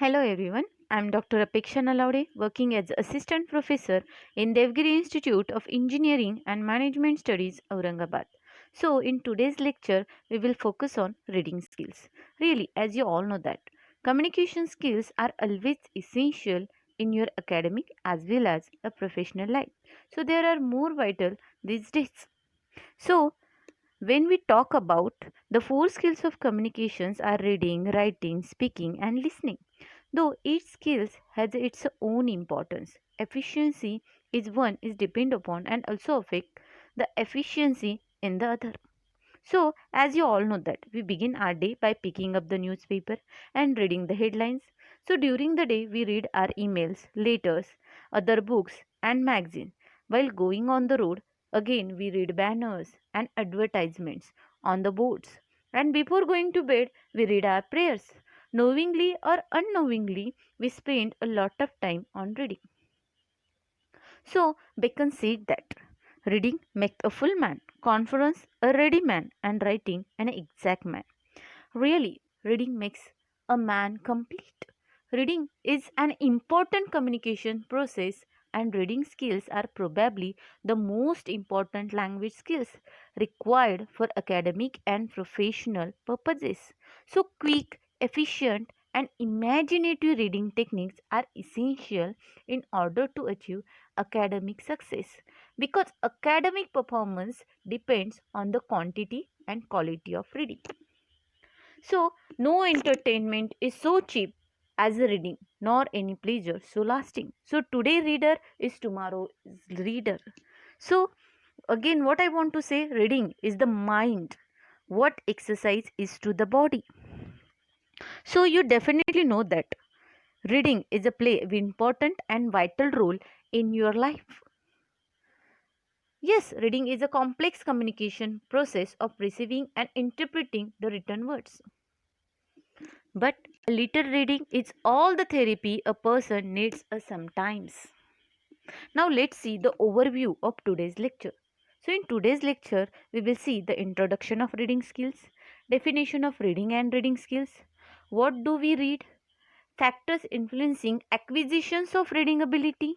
Hello everyone, I am Dr. Apeksha Nalaude, working as Assistant Professor in Devgiri Institute of Engineering and Management Studies, Aurangabad. So, in today's lecture, we will focus on reading skills. Really, as you all know that, communication skills are always essential in your academic as well as a professional life. So, they are more vital these days. So, when we talk about the four skills of communications are reading, writing, speaking and listening. Though each skill has its own importance, efficiency is one is depend upon and also affect the efficiency in the other. So, as you all know that we begin our day by picking up the newspaper and reading the headlines. So, during the day we read our emails, letters, other books and magazines. While going on the road, again we read banners and advertisements on the boards. And before going to bed, we read our prayers. Knowingly or unknowingly, we spend a lot of time on reading. So Bacon said that reading makes a full man, conference a ready man, and writing an exact man. Really, reading makes a man complete. Reading is an important communication process, and reading skills are probably the most important language skills required for academic and professional purposes. So, quick, efficient, and imaginative reading techniques are essential in order to achieve academic success because academic performance depends on the quantity and quality of reading. So, no entertainment is so cheap as reading, nor any pleasure so lasting. So, today reader is tomorrow's reader. So, again, what I want to say reading is the mind, what exercise is to the body. So, you definitely know that reading is a play an important and vital role in your life. Yes, reading is a complex communication process of receiving and interpreting the written words. But a little reading is all the therapy a person needs sometimes. Now let's see the overview of today's lecture. So in today's lecture, we will see the introduction of reading skills, definition of reading and reading skills, what do we read, factors influencing acquisitions of reading ability,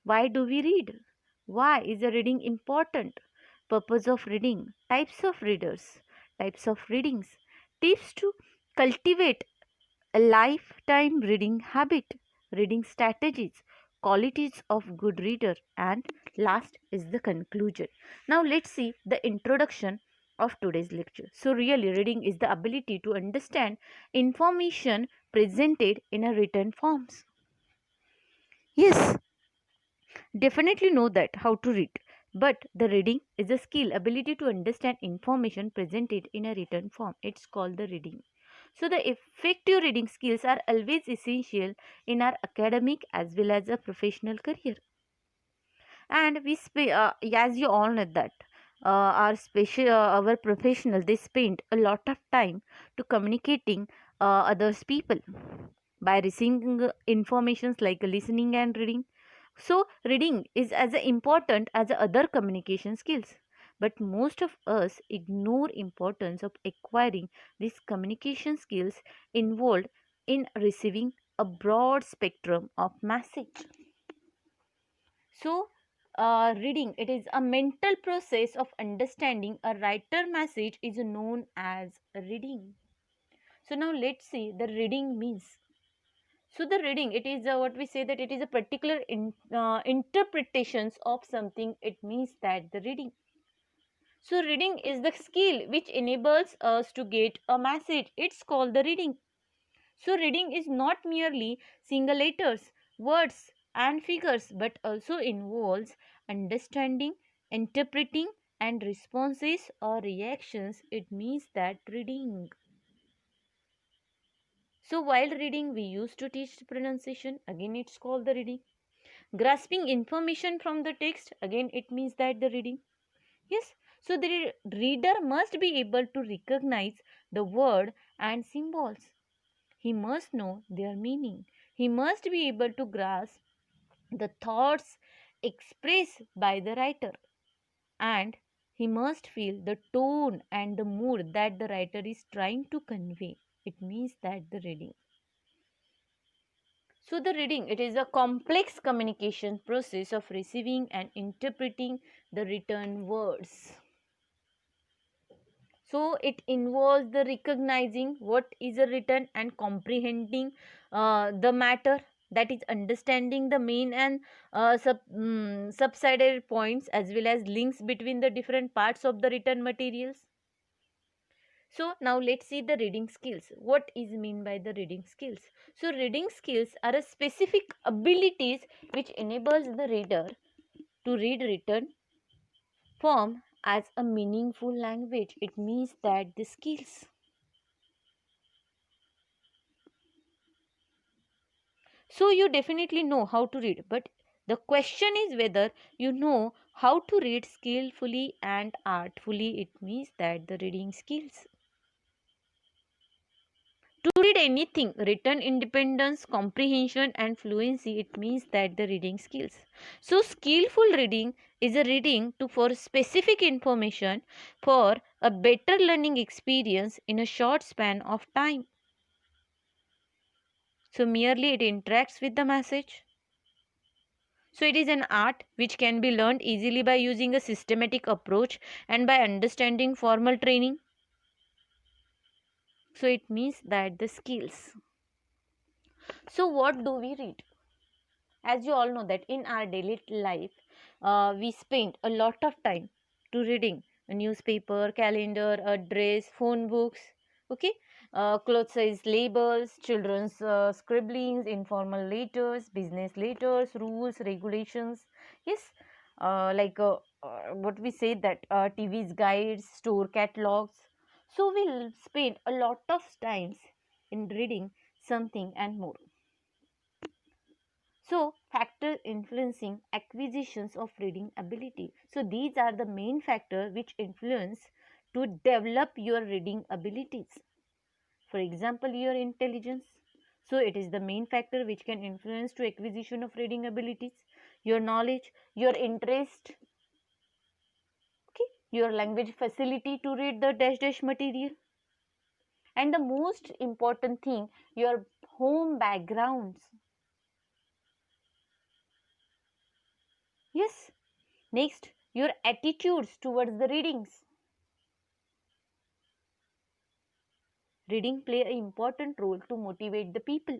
why do we read, why is the reading important, purpose of reading, types of readers, types of readings, tips to cultivate a lifetime reading habit, reading strategies, qualities of good reader, and last is the conclusion. Now let's see the introduction of today's lecture. So really reading is the ability to understand information presented in a written forms. Yes, definitely know that how to read. But the reading is a skill, ability to understand information presented in a written form. It's called the reading. So the effective reading skills are always essential in our academic as well as a professional career. And as you all know that our professional they spend a lot of time to communicating others people by receiving informations like listening and reading. So reading is as important as other communication skills, but most of us ignore importance of acquiring these communication skills involved in receiving a broad spectrum of message. So, reading it is a mental process of understanding a writer message is known as reading. So now let's see the reading means. So the reading it is what we say that it is a particular interpretations of something. It means that the reading. So reading is the skill which enables us to get a message. It's called the reading. So, reading is not merely single letters, words, and figures, but also involves understanding, interpreting, and responses or reactions. It means that reading. So, while reading, we used to teach pronunciation. Again, it's called the reading. Grasping information from the text. Again, it means that the reading. Yes. So, the reader must be able to recognize the word and symbols. He must know their meaning. He must be able to grasp the thoughts expressed by the writer. And he must feel the tone and the mood that the writer is trying to convey. It means that the reading. So the reading, it is a complex communication process of receiving and interpreting the written words. So it involves the recognizing what is a written and comprehending the matter, that is understanding the main and subsidiary points as well as links between the different parts of the written materials. So now let's see the reading skills. What is mean by the reading skills? So reading skills are a specific abilities which enables the reader to read written form as a meaningful language. It means that the skills. So you definitely know how to read, but the question is whether you know how to read skillfully and artfully. It means that the reading skills. To read anything, written independence, comprehension, and fluency, it means that the reading skills. So, skillful reading is a reading to for specific information for a better learning experience in a short span of time. So, merely it interacts with the message. So, it is an art which can be learned easily by using a systematic approach and by understanding formal training. So, it means that the skills. So, what do we read? As you all know that in our daily life, we spend a lot of time to reading a newspaper, calendar, address, phone books, okay, cloth size labels, children's scribblings, informal letters, business letters, rules, regulations. Yes, what we say that TV's guides, store catalogs. So we'll spend a lot of times in reading something and more. So, factors influencing acquisitions of reading ability. So, these are the main factors which influence to develop your reading abilities. For example, your intelligence. So, it is the main factor which can influence to acquisition of reading abilities. Your knowledge, your interest, okay, your language facility to read the dash dash material. And the most important thing, your home backgrounds. Yes. Next, your attitudes towards the readings. Reading play an important role to motivate the people.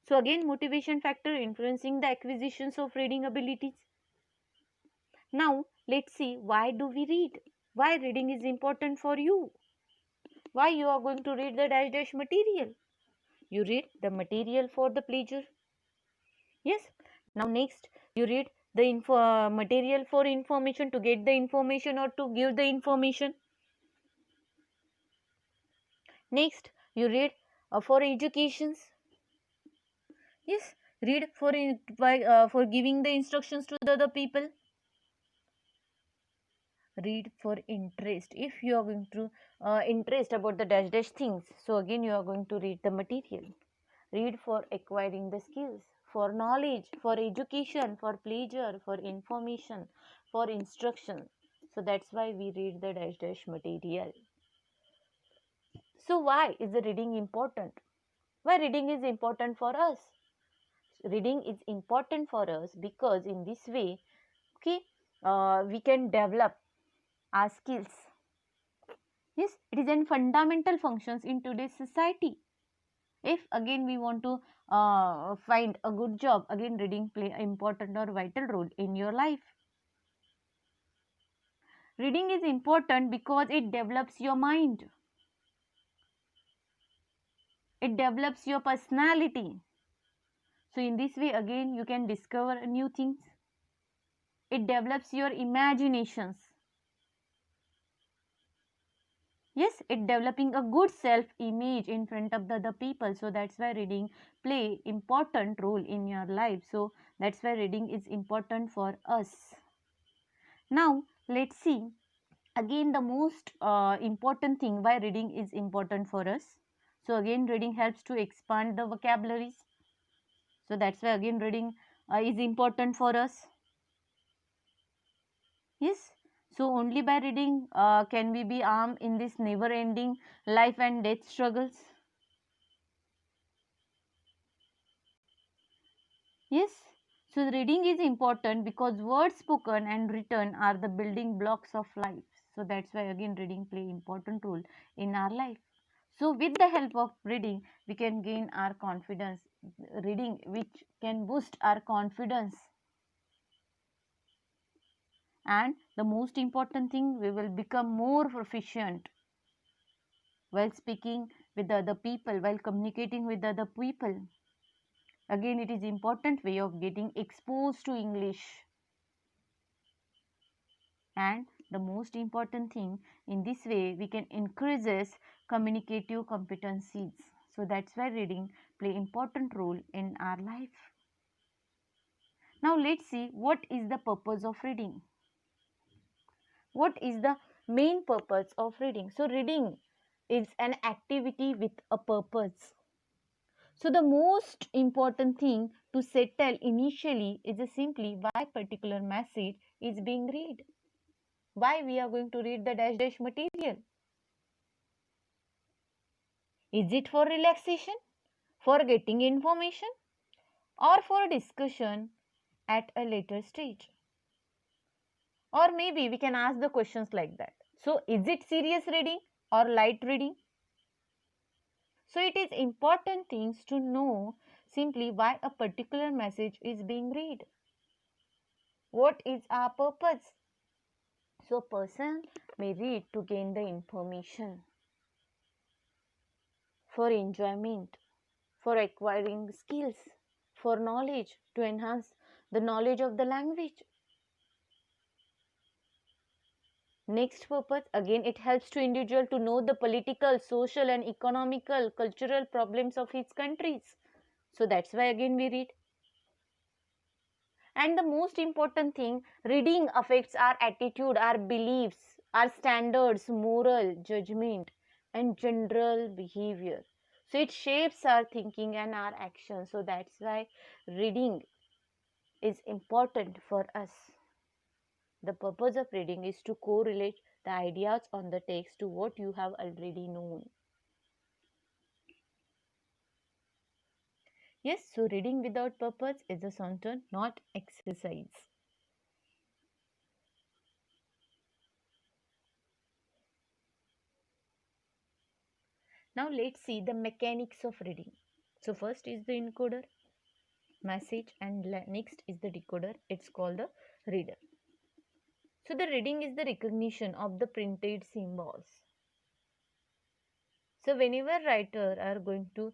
So again, motivation factor influencing the acquisitions of reading abilities. Now, let's see why do we read? Why reading is important for you? Why you are going to read the dash dash material? You read the material for the pleasure. Yes. Now next, you read the material for information, to get the information or to give the information. Next, you read for educations. Yes, read for giving the instructions to the other people. Read for interest. If you are going to interest about the dash dash things, so again you are going to read the material. Read for acquiring the skills, for knowledge, for education, for pleasure, for information, for instruction. So that's why we read the dash dash material. So why is the reading important? Why reading is important for us? Reading is important for us because in this way, okay, we can develop our skills. Yes, it is in fundamental functions in today's society. If again we want to find a good job, again reading play an important or vital role in your life. Reading is important because it develops your mind. It develops your personality. So in this way again you can discover new things. It develops your imaginations. Yes, it developing a good self image in front of the other people. So that's why reading play important role in your life. So that's why reading is important for us. Now let's see again the most important thing why reading is important for us. So again reading helps to expand the vocabularies. So that's why again reading is important for us. Yes. So only by reading can we be armed in this never ending life and death struggles. Yes, so reading is important because words spoken and written are the building blocks of life. So that's why again reading play important role in our life. So with the help of reading, we can gain our confidence. Reading which can boost our confidence. And the most important thing, we will become more proficient while speaking with other people, while communicating with other people. Again, it is important way of getting exposed to English. And the most important thing, in this way we can increases communicative competencies. So that's why reading play important role in our life. Now let's see what is the purpose of reading. What is the main purpose of reading? So reading is an activity with a purpose. So the most important thing to settle initially is simply why particular message is being read. Why we are going to read the dash dash material. Is it for relaxation, for getting information, or for discussion at a later stage? Or maybe we can ask the questions like that. So, is it serious reading or light reading? So, it is important things to know simply why a particular message is being read. What is our purpose? So, person may read to gain the information, for enjoyment, for acquiring skills, for knowledge, to enhance the knowledge of the language. Next purpose, again it helps to individual to know the political, social and economical, cultural problems of his countries. So that's why again we read. And the most important thing, reading affects our attitude, our beliefs, our standards, moral judgment and general behavior. So it shapes our thinking and our actions. So that's why reading is important for us. The purpose of reading is to correlate the ideas on the text to what you have already known. Yes, so reading without purpose is a saunter, not exercise. Now let's see the mechanics of reading. So first is the encoder, message, and next is the decoder. It's called the reader. So the reading is the recognition of the printed symbols. So whenever writer are going to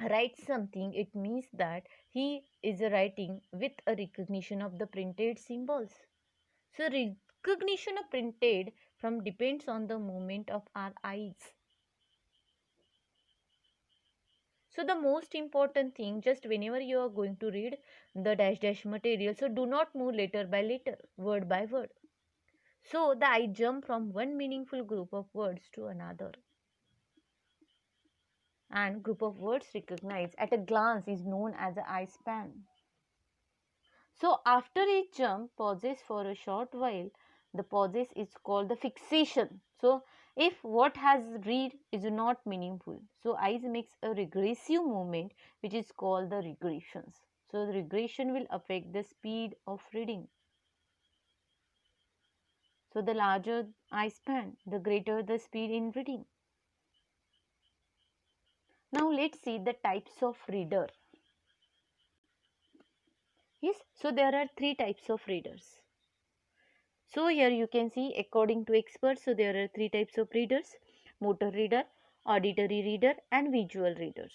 write something, it means that he is writing with a recognition of the printed symbols. So recognition of printed from depends on the movement of our eyes. So the most important thing, just whenever you are going to read the dash dash material, so do not move letter by letter, word by word. So the eye jump from one meaningful group of words to another. And group of words recognized at a glance is known as the eye span. So after each jump pauses for a short while, the pauses is called the fixation. So if what has read is not meaningful, so eyes makes a regressive movement which is called the regressions. So the regression will affect the speed of reading. So the larger eye span, the greater the speed in reading. Now let's see the types of reader. Yes, so there are three types of readers. So here you can see according to experts, so there are three types of readers: motor reader, auditory reader and visual readers.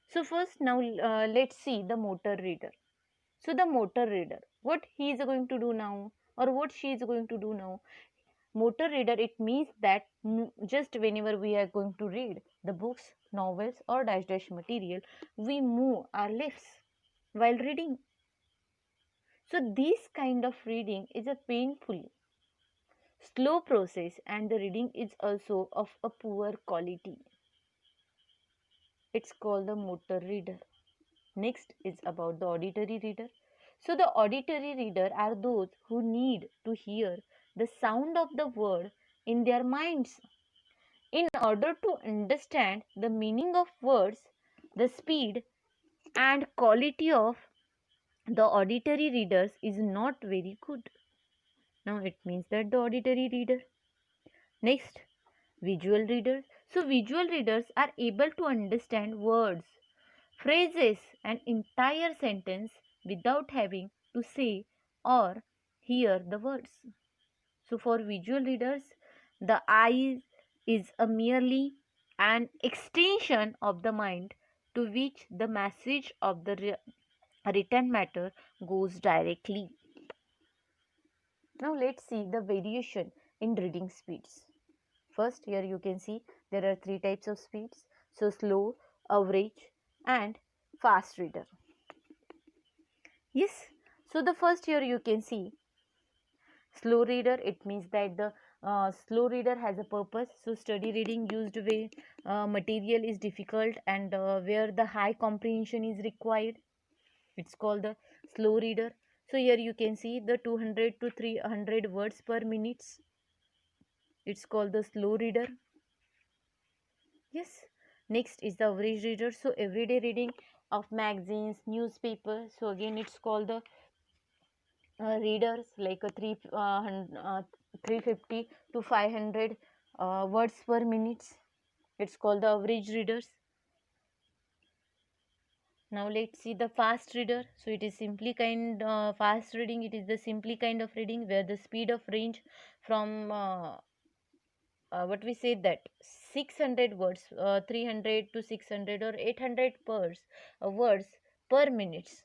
So first now let's see the motor reader. So the motor reader, what he is going to do now or what she is going to do now? Motor reader, it means that just whenever we are going to read the books, novels or dash dash material, we move our lips while reading. So this kind of reading is a painful slow process and the reading is also of a poor quality. It's called the motor reader. Next is about the auditory reader. So the auditory reader are those who need to hear the sound of the word in their minds. In order to understand the meaning of words, the speed and quality of the auditory readers is not very good. Now it means that the auditory reader. Next, visual readers. So visual readers are able to understand words, phrases, and entire sentence without having to say or hear the words. So for visual readers, the eye is a merely an extension of the mind to which the message of the written matter goes directly. Now let's see the variation in reading speeds. First, here you can see there are three types of speeds. So slow, average, and fast reader. Yes. So the first here you can see slow reader. It means that the slow reader has a purpose. So study reading used where material is difficult and where the high comprehension is required. It's called the slow reader. So here you can see the 200 to 300 words per minute. It's called the slow reader. Yes. Next is the average reader. So everyday reading of magazines, newspaper. So again it's called the readers like a 350 to 500 words per minute. It's called the average readers. Now let's see the fast reader. So it is simply kind fast reading. It is the simply kind of reading where the speed of range from what we say that 600 words, 300 to 600 or 800 words per minute.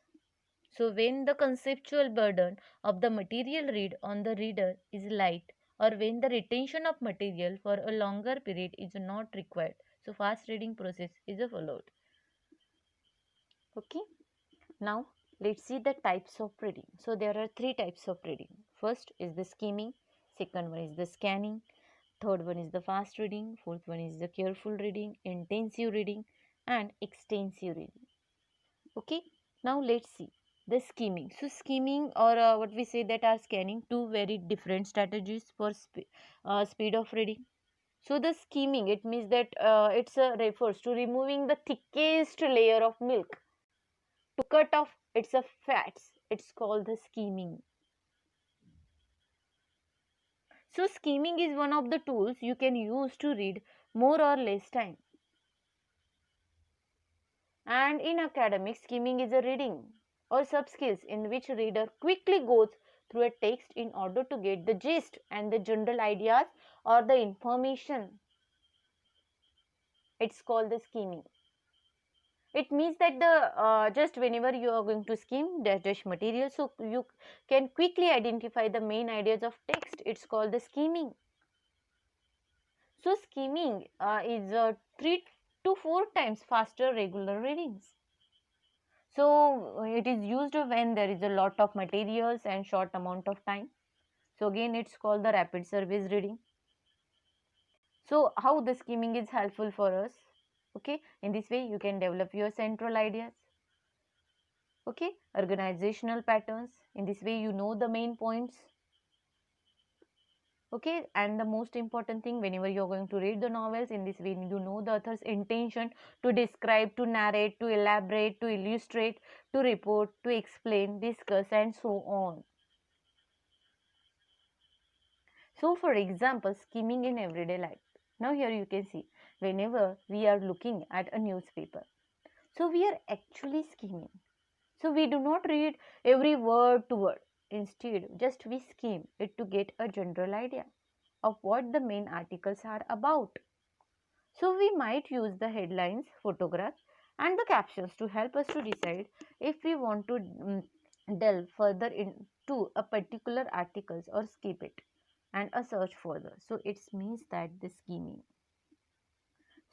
So when the conceptual burden of the material read on the reader is light, or when the retention of material for a longer period is not required, so fast reading process is followed. Okay. Now let's see the types of reading. So there are three types of reading. First is the skimming, second one is the scanning, third one is the fast reading, fourth one is the careful reading, intensive reading, and extensive reading. Okay. Now let's see the skimming. So skimming or what we say that are scanning, two very different strategies for speed of reading. So the skimming, it means that it's refers to removing the thickest layer of milk to cut off its fats. It's called the skimming. So skimming is one of the tools you can use to read more or less time. And in academics, skimming is a reading or sub-skills in which reader quickly goes through a text in order to get the gist and the general ideas or the information. It's called the skimming. It means that the just whenever you are going to skim dash material, so you can quickly identify the main ideas of text. It's called the skimming. So skimming is 3 to 4 times faster regular readings. So it is used when there is a lot of materials and short amount of time. So again it's called the rapid service reading. So how the skimming is helpful for us? Okay, in this way you can develop your central ideas. Okay, organizational patterns. In this way you know the main points. Okay, and the most important thing whenever you're going to read the novels, in this way you know the author's intention to describe, to narrate, to elaborate, to illustrate, to report, to explain, discuss, and so on. So for example, skimming in everyday life. Now here you can see whenever we are looking at a newspaper, so we are actually skimming. So we do not read every word to word. Instead, just we skim it to get a general idea of what the main articles are about. So we might use the headlines, photographs, and the captions to help us to decide if we want to delve further into a particular articles or skip it and a search further. So it means that the skimming.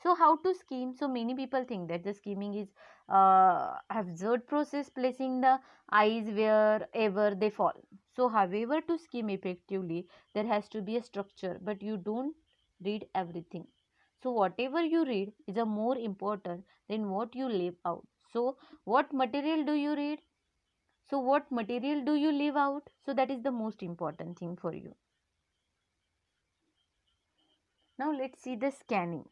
So how to skim? So many people think that the skimming is absurd process, placing the eyes wherever they fall. So however to skim effectively, there has to be a structure, but you don't read everything. So whatever you read is a more important than what you leave out. So what material do you read? So what material do you leave out? So that is the most important thing for you. Now let's see the scanning.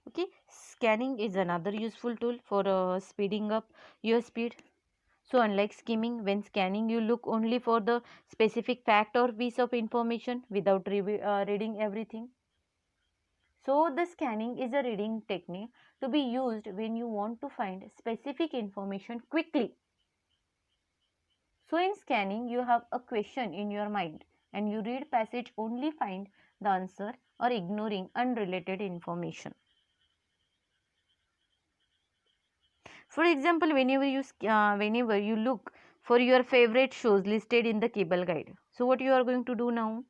Okay, scanning is another useful tool for speeding up your speed. So unlike skimming, when scanning you look only for the specific fact or piece of information without reading everything. So the scanning is a reading technique to be used when you want to find specific information quickly. So in scanning you have a question in your mind and you read passage only find the answer or ignoring unrelated information. For example, whenever you look for your favorite shows listed in the cable guide. So what you are going to do now?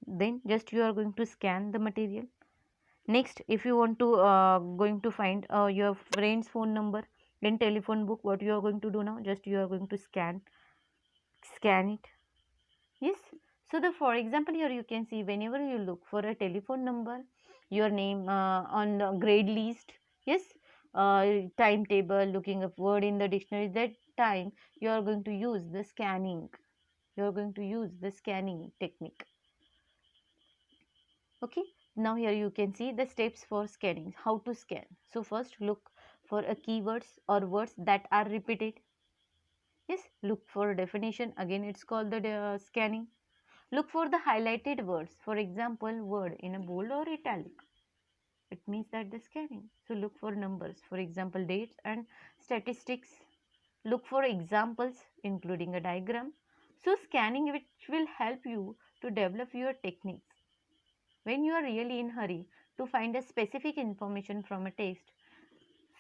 Then just you are going to scan the material. Next, if you want to going to find your friend's phone number in telephone book, what you are going to do now? Just you are going to scan it. Yes. So the for example here you can see whenever you look for a telephone number, your name on the grade list. Yes. Timetable, looking up word in the dictionary. That time you are going to use the scanning. You are going to use the scanning technique. Okay, now here you can see the steps for scanning, how to scan. So first look for a keywords or words that are repeated. Yes, look for a definition, again it's called the scanning. Look for the highlighted words, for example word in a bold or italic, it means that the scanning. So look for numbers, for example dates and statistics. Look for examples including a diagram. So scanning which will help you to develop your techniques when you are really in hurry to find a specific information from a text.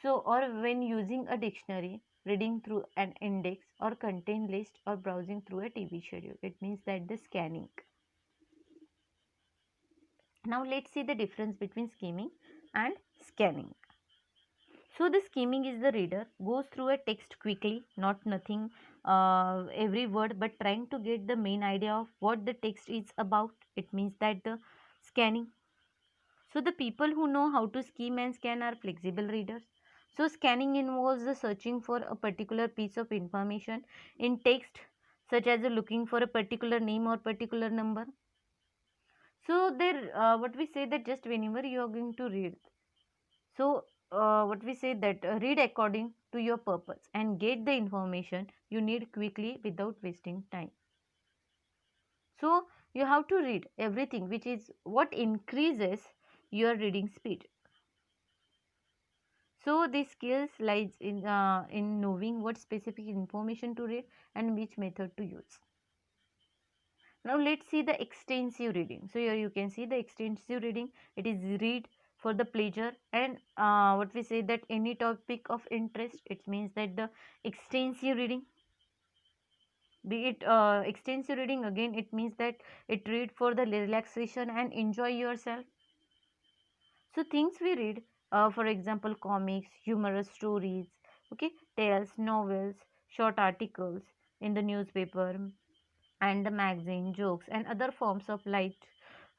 So or when using a dictionary, reading through an index or content list or browsing through a TV schedule, it means that the scanning. Now let's see the difference between skimming and scanning. So the skimming is the reader goes through a text quickly, not nothing every word, but trying to get the main idea of what the text is about. It means that the scanning. So the people who know how to skim and scan are flexible readers. So scanning involves the searching for a particular piece of information in text, such as looking for a particular name or particular number. So there, what we say that just whenever you are going to read, so what we say that read according to your purpose and get the information you need quickly without wasting time. So you have to read everything, which is what increases your reading speed. So the skills lies in knowing what specific information to read and which method to use. Now let's see the extensive reading. So here you can see the extensive reading. It is read for the pleasure and what we say that any topic of interest. It means that the extensive reading. Be it extensive reading, again it means that it read for the relaxation and enjoy yourself. So things we read, for example, comics, humorous stories, okay, tales, novels, short articles in the newspaper and the magazine, jokes, and other forms of light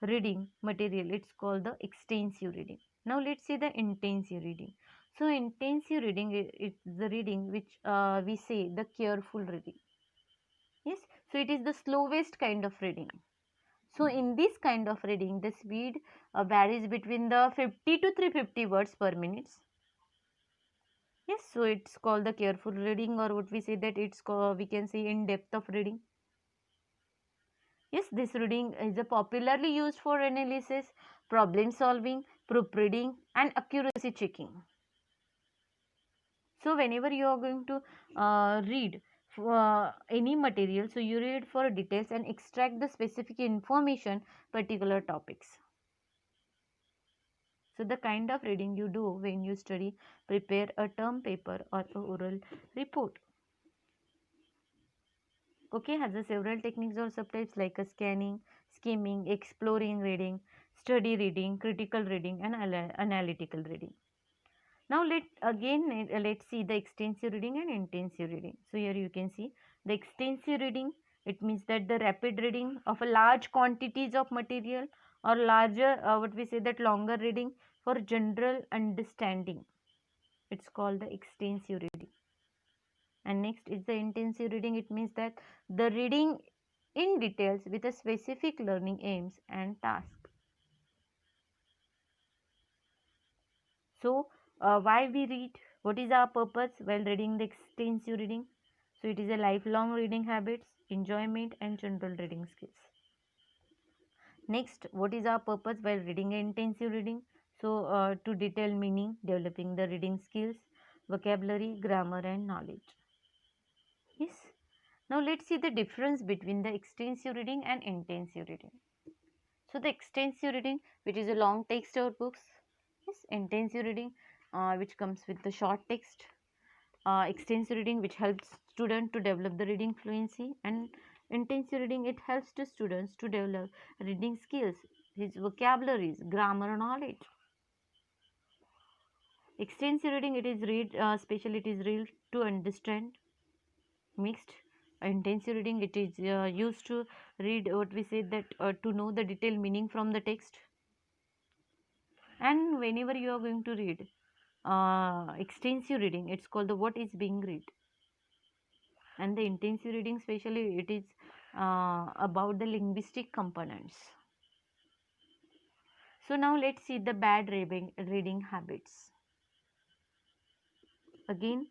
reading material. It's called the extensive reading. Now let's see the intensive reading. So intensive reading is the reading which we say the careful reading. Yes, so it is the slowest kind of reading. So in this kind of reading, the speed varies between the 50 to 350 words per minute. Yes, so it's called the careful reading, or what we say that it's called, we can say in depth of reading. Yes, this reading is a popularly used for analysis, problem solving, proofreading, and accuracy checking. So whenever you are going to read any material, so you read for details and extract the specific information particular topics. So the kind of reading you do when you study, prepare a term paper or a oral report. Okay, has a several techniques or subtypes like a scanning, skimming, exploring reading, study reading, critical reading, and analytical reading. Now let's see the extensive reading and intensive reading. So here you can see the extensive reading. It means that the rapid reading of a large quantities of material or larger what we say that longer reading for general understanding. It's called the extensive reading. And next is the intensive reading. It means that the reading in details with a specific learning aims and task. So Why we read? What is our purpose while reading the extensive reading? So it is a lifelong reading habits, enjoyment and general reading skills. Next, what is our purpose while reading intensive reading? So to detail meaning, developing the reading skills, vocabulary, grammar and knowledge. Yes. Now let's see the difference between the extensive reading and intensive reading. So the extensive reading, which is a long text or books, yes, intensive reading, which comes with the short text, extensive reading, which helps student to develop the reading fluency, and intensive reading, it helps the students to develop reading skills, his vocabularies, grammar knowledge. Extensive reading, it is read, especially it is read to understand. Mixed intensive reading, it is used to read what we say that to know the detailed meaning from the text. And whenever you are going to read extensive reading, it's called the what is being read. And the intensive reading, especially it is about the linguistic components. So now let's see the bad reading habits. Again,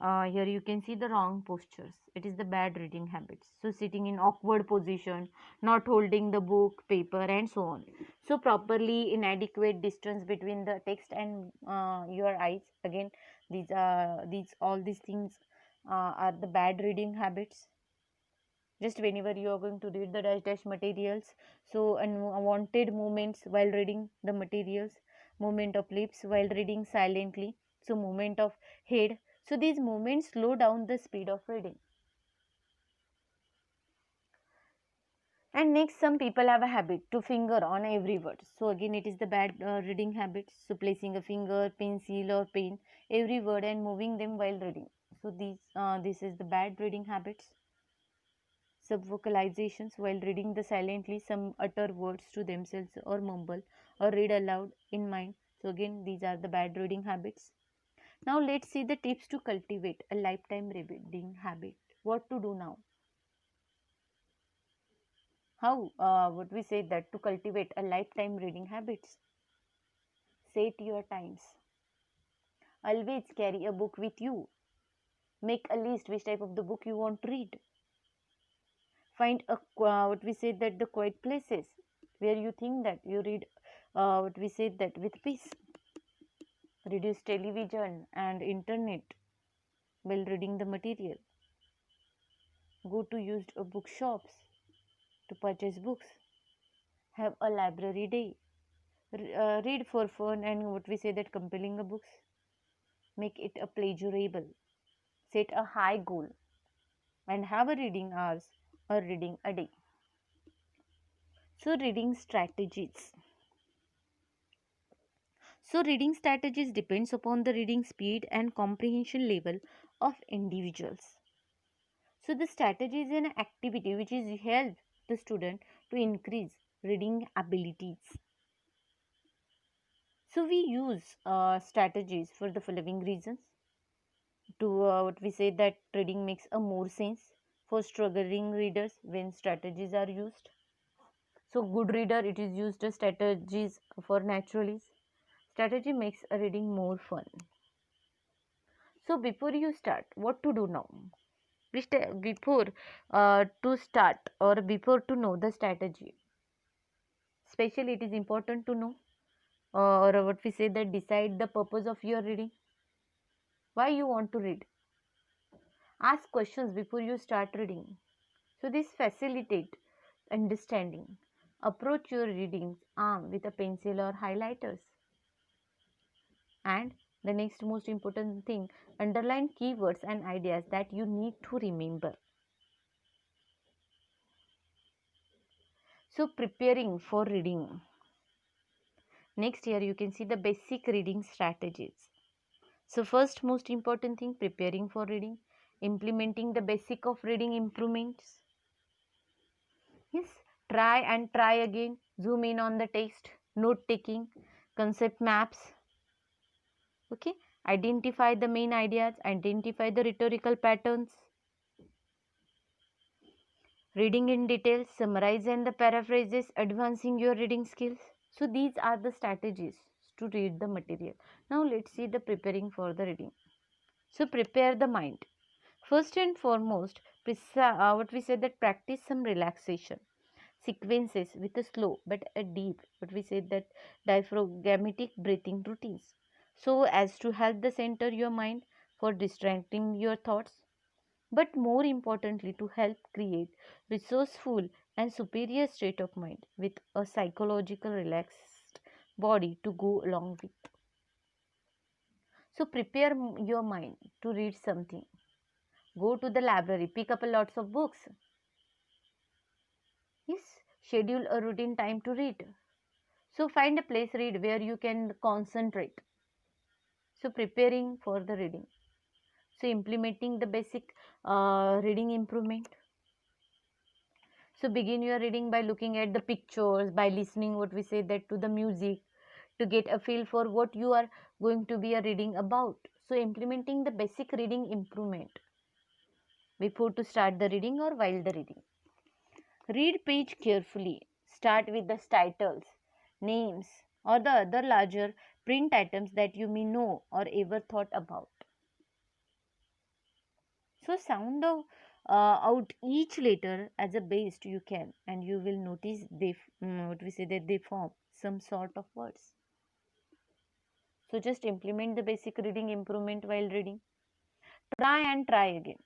here you can see the wrong postures. It is the bad reading habits. So sitting in awkward position, not holding the book, paper and so on. So properly inadequate distance between the text and your eyes. Again, these all these things are the bad reading habits. Just whenever you are going to read the dash materials, so unwanted movements while reading the materials, movement of lips while reading silently, so movement of head, so these movements slow down the speed of reading. And next, some people have a habit to finger on every word. So again, it is the bad reading habit. So placing a finger, pencil or pen every word and moving them while reading. So this is the bad reading habits. Subvocalizations while reading the silently, some utter words to themselves or mumble or read aloud in mind. So again, these are the bad reading habits. Now let's see the tips to cultivate a lifetime reading habit. What to do now? How would we say that to cultivate a lifetime reading habits? Set your times. Always carry a book with you. Make a list which type of the book you want to read. Find a what we say that the quiet places where you think that you read what we say that with peace. Reduce television and internet while reading the material. Go to used bookshops to purchase books. Have a library day. Read for fun and what we say that compelling the books. Make it a pleasurable. Set a high goal and have a reading hours or reading a day. So reading strategies. So reading strategies depends upon the reading speed and comprehension level of individuals. So the strategy is an activity which is help the student to increase reading abilities. So we use strategies for the following reasons. To what we say that reading makes a more sense for struggling readers when strategies are used. So good reader, it is used as strategies for naturalists. Strategy makes a reading more fun. So before you start, what to do now? Before to start or before to know the strategy, especially it is important to know or what we say that decide the purpose of your reading. Why you want to read? Ask questions before you start reading. So this facilitate understanding. Approach your readings armed with a pencil or highlighters. And the next most important thing, underline keywords and ideas that you need to remember. So preparing for reading. Next, here you can see the basic reading strategies. So first most important thing, preparing for reading, implementing the basic of reading improvements. Yes, try and try again, zoom in on the text, note taking, concept maps. Okay, identify the main ideas, identify the rhetorical patterns. Reading in detail, summarize and the paraphrases, advancing your reading skills. So these are the strategies to read the material. Now let's see the preparing for the reading. So prepare the mind. First and foremost, what we said, that practice some relaxation sequences with a slow but a deep, what we said, that diaphragmatic breathing routines, so as to help the center your mind for distracting your thoughts, but more importantly to help create resourceful and superior state of mind with a psychological relaxed body to go along with. So prepare your mind to read something. Go to the library, pick up a lots of books. Yes, schedule a routine time to read. So find a place read where you can concentrate. So preparing for the reading. So implementing the basic reading improvement. So begin your reading by looking at the pictures, by listening, what we say, that to the music, to get a feel for what you are going to be a reading about. So implementing the basic reading improvement before to start the reading or while the reading. Read page carefully. Start with the titles, names, or the other larger print items that you may know or ever thought about. So sound out each letter as a best you can, and you will notice what we say, that they form some sort of words. So just implement the basic reading improvement while reading. Try and try again.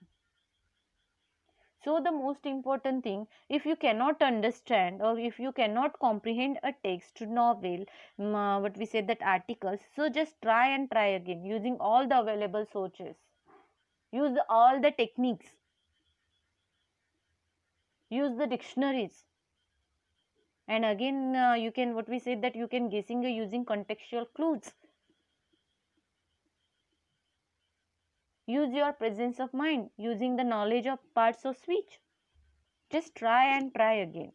So the most important thing, if you cannot understand or if you cannot comprehend a text, novel, what we say, that articles, so just try and try again using all the available sources. Use all the techniques. Use the dictionaries. And again, you can, what we say, that you can guessing using contextual clues. Use your presence of mind using the knowledge of parts of speech. Just try and try again.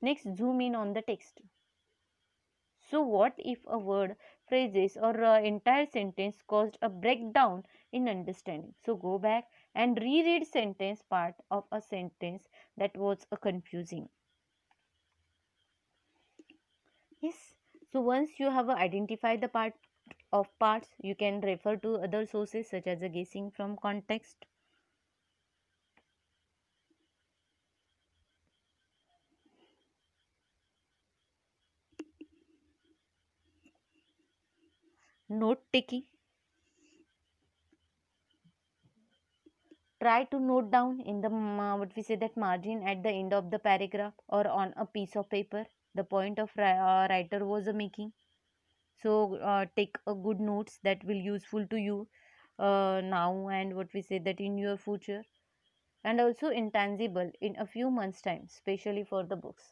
Next, zoom in on the text. So what if a word, phrases, or entire sentence caused a breakdown in understanding? So go back and reread sentence part of a sentence that was confusing. Yes. So once you have identified the parts, you can refer to other sources such as a guessing from context. Note taking. Try to note down in the what we say, that margin at the end of the paragraph or on a piece of paper the point of writer was making. So take a good notes that will useful to you now, and what we say, that in your future, and also intangible in a few months time, especially for the books.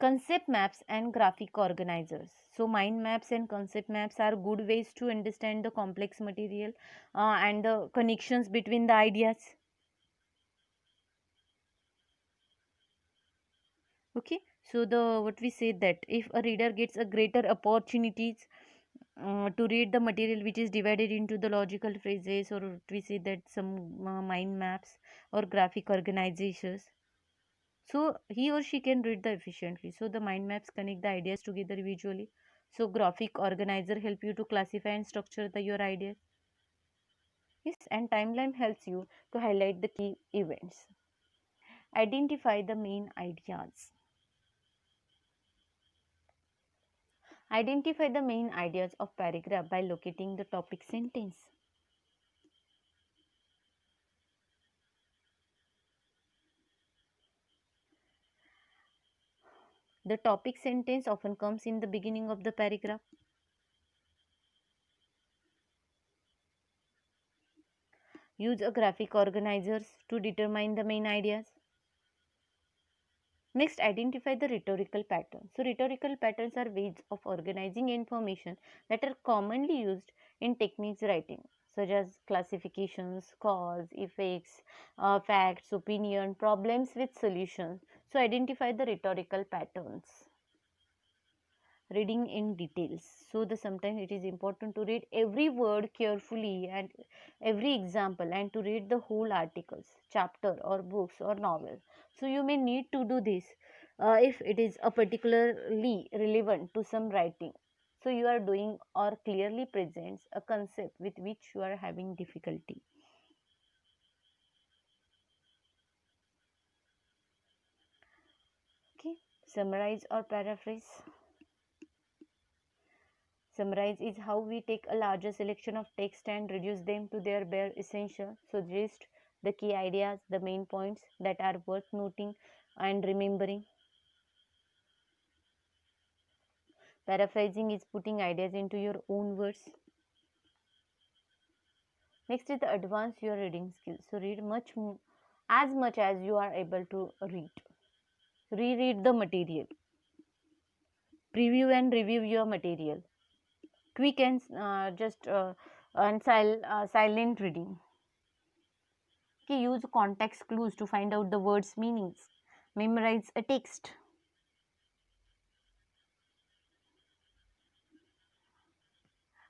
Concept maps and graphic organizers. So mind maps and concept maps are good ways to understand the complex material and the connections between the ideas. Okay, so the what we say, that if a reader gets a greater opportunities to read the material which is divided into the logical phrases, or what we say, that some mind maps or graphic organizations, so he or she can read the efficiently. So the mind maps connect the ideas together visually. So graphic organizer help you to classify and structure your ideas. Yes, and timeline helps you to highlight the key events. Identify the main ideas. Identify the main ideas of paragraph by locating the topic sentence. The topic sentence often comes in the beginning of the paragraph. Use a graphic organizers to determine the main ideas. Next, identify the rhetorical patterns. So rhetorical patterns are ways of organizing information that are commonly used in techniques writing, such as classifications, cause, effects, facts, opinion, problems with solutions. So identify the rhetorical patterns. Reading in details. So the sometimes it is important to read every word carefully and every example, and to read the whole articles, chapter, or books or novel. So you may need to do this if it is a particularly relevant to some writing. So you are doing or clearly presents a concept with which you are having difficulty. Okay, summarize or paraphrase. Summarize is how we take a larger selection of text and reduce them to their bare essential. So just the key ideas, the main points that are worth noting and remembering. Paraphrasing is putting ideas into your own words. Next is the advance your reading skills. So read as much as you are able to read. Reread the material. Preview and review your material. Quick and silent reading. Okay, use context clues to find out the words' meanings. Memorize a text.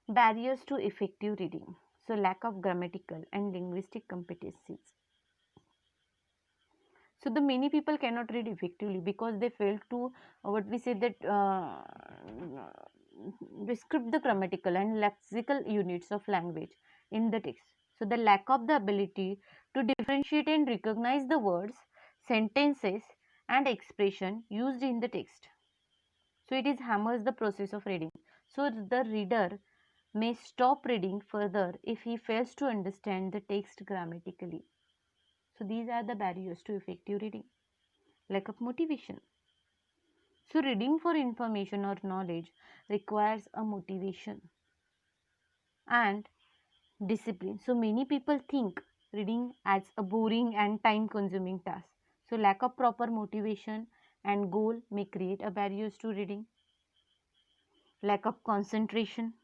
Barriers to effective reading. So lack of grammatical and linguistic competencies. So the many people cannot read effectively because they fail to what we say that describe the grammatical and lexical units of language in the text. So the lack of the ability to differentiate and recognize the words, sentences and expression used in the text. So it is hammers the process of reading. So the reader may stop reading further if he fails to understand the text grammatically. So these are the barriers to effective reading. Lack of motivation. So reading for information or knowledge requires a motivation and discipline. So many people think reading as a boring and time consuming task. So lack of proper motivation and goal may create a barriers to reading. Lack of concentration.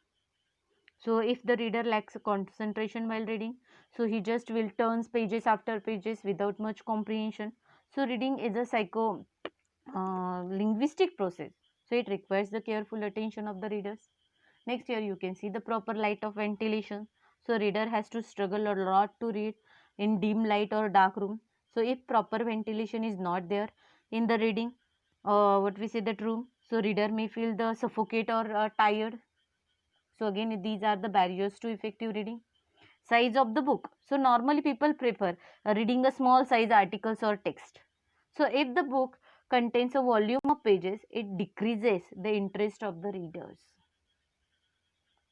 So if the reader lacks concentration while reading, so he just will turns pages after pages without much comprehension. So reading is a linguistic process. So it requires the careful attention of the readers. Next here you can see the proper light of ventilation. So reader has to struggle a lot to read in dim light or dark room. So if proper ventilation is not there in the reading, what we say that room, so reader may feel the suffocate or tired. So again these are the barriers to effective reading. Size of the book. So normally people prefer reading a small size articles or text. So if the book contains a volume of pages, it decreases the interest of the readers.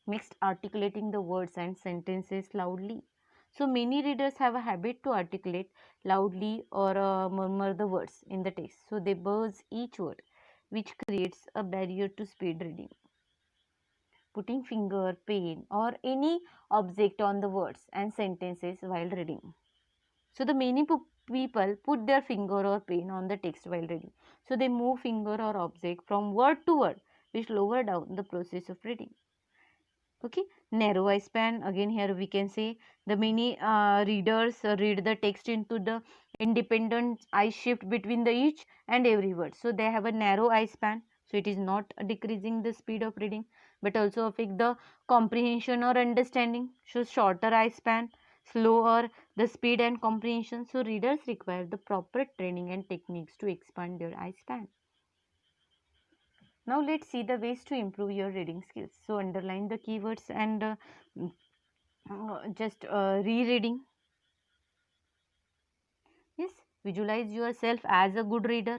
Next, articulating the words and sentences loudly. So many readers have a habit to articulate loudly or murmur the words in the text. So they buzz each word, which creates a barrier to speed reading. Putting finger, pen or any object on the words and sentences while reading. So the many people put their finger or pen on the text while reading. So they move finger or object from word to word, which lower down the process of reading. Okay, narrow eye span. Again here we can say the many readers read the text into the independent eye shift between the each and every word. So they have a narrow eye span. So it is not decreasing the speed of reading, but also affect the comprehension or understanding. So shorter eye span, slower the speed and comprehension. So readers require the proper training and techniques to expand their eye span. Now let's see the ways to improve your reading skills. So underline the keywords and just rereading. Yes, visualize yourself as a good reader.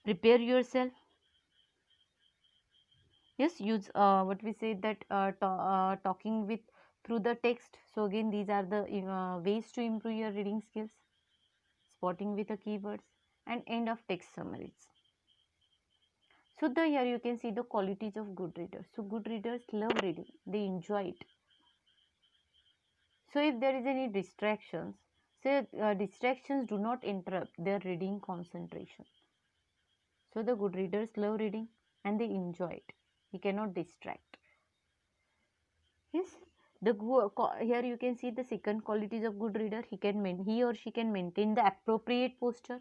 Prepare yourself. Yes, use what we say that talking with through the text. So again, these are the ways to improve your reading skills. Spotting with the keywords and end of text summaries. So the here you can see the qualities of good readers. So good readers love reading. They enjoy it. So if there is any distractions, say distractions do not interrupt their reading concentration. So the good readers love reading and they enjoy it. He cannot distract. Yes, here you can see the second qualities of good reader. He or she can maintain the appropriate posture.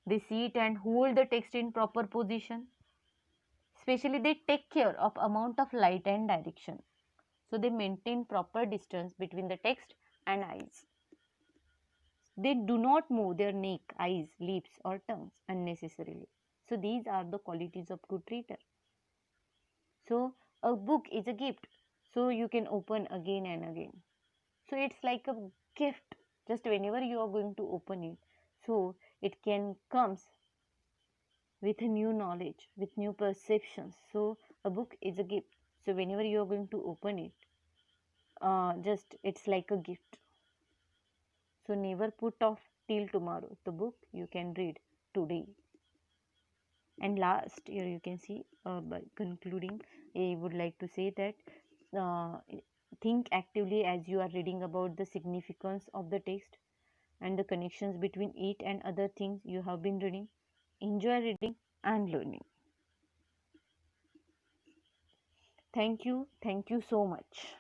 They sit and hold the text in proper position. Especially they take care of amount of light and direction. So they maintain proper distance between the text and eyes. They do not move their neck, eyes, lips, or tongues unnecessarily. So these are the qualities of good reader. So a book is a gift, so you can open again and again. So it's like a gift, just whenever you are going to open it. So it can comes with a new knowledge, with new perceptions. So a book is a gift. So whenever you are going to open it, just it's like a gift. So never put off till tomorrow the book you can read today. And last here you can see, by concluding, I would like to say that uh, think actively as you are reading about the significance of the text and the connections between it and other things you have been reading. Enjoy reading and learning. Thank you so much.